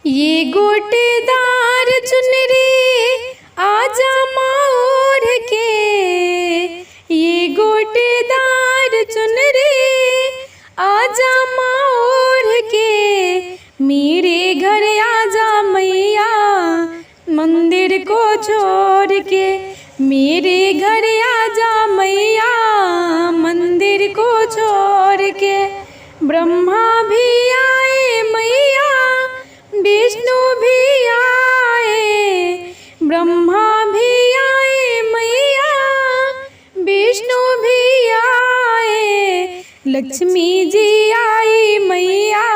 ये गोटेदार चुनरी आजा माँ ओढ़ के, ये गोटेदार चुनरी आजा माँ ओढ़ के, मेरे घर आजा मैया मंदिर को छोड़ के, मेरे घर आजा मैया मंदिर को छोड़ के। ब्रह्मा भी आए मैया विष्णु भी आए, ब्रह्मा भी आए मैया विष्णु भी आए, लक्ष्मी जी आई मैया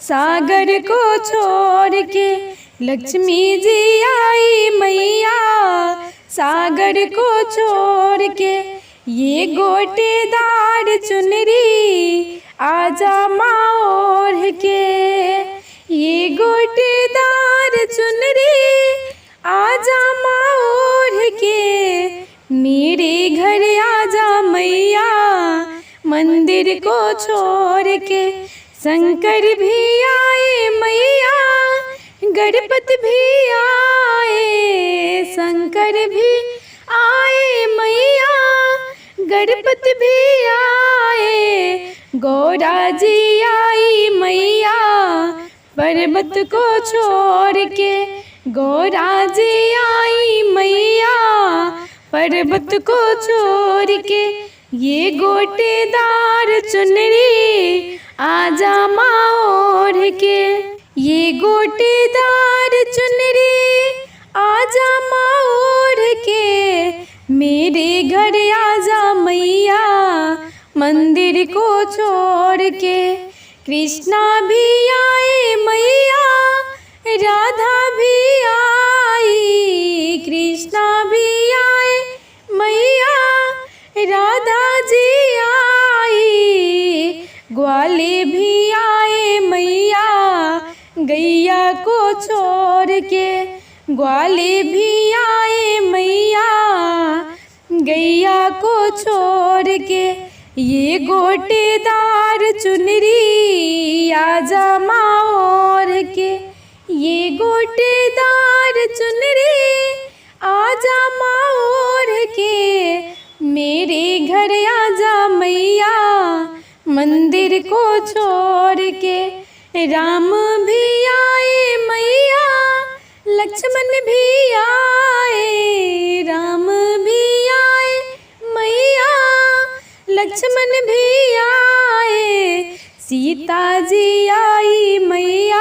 सागर को छोड़ के, लक्ष्मी जी आई मैया सागर को छोड़ के। ये गोटेदार चुनरी आजा माँ ओढ़ के, ये गोटेदार चुनरी आजा माँ ओढ़ के, मेरे घर आजा मैया मंदिर को छोड़ के। शंकर भी आए मैया गणपति भी आए, शंकर भी आए मैया गणपति भी आए, गौरा जी आई मैया पर्वत को छोड़ के, गौरा जी आई मैया पर्वत को छोड़ के। ये गोटेदार चुनरी आजा माँ ओढ़ के, ये गोटेदार चुनरी आजा माँ ओढ़ के, मेरे घर आजा मैया मंदिर को छोड़ के। कृष्णा भी आए मैया राधा भी आई, कृष्णा भी आए मैया राधा जी आई, ग्वाले भी आए मैया गैया को छोड़ के, ग्वाले भी आए मैया गैया को छोड़ के। ये गोटेदार चुनरी आजा माँ ओढ़ के, ये गोटेदार चुनरी आजा माँ ओढ़ के, मेरे घर आजा मैया मंदिर को छोड़ के। राम भी आए मैया लक्ष्मण भी आए, राम भी आए मैया लक्ष्मण भी आए, सीता जी आई मैया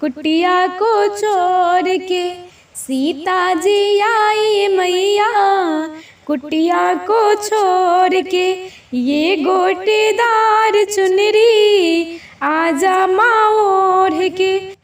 कुटिया को छोड़ के, सीता जी आई मैया कुटिया को छोड़ के। ये गोटेदार चुनरी आजा माँ ओढ़ के।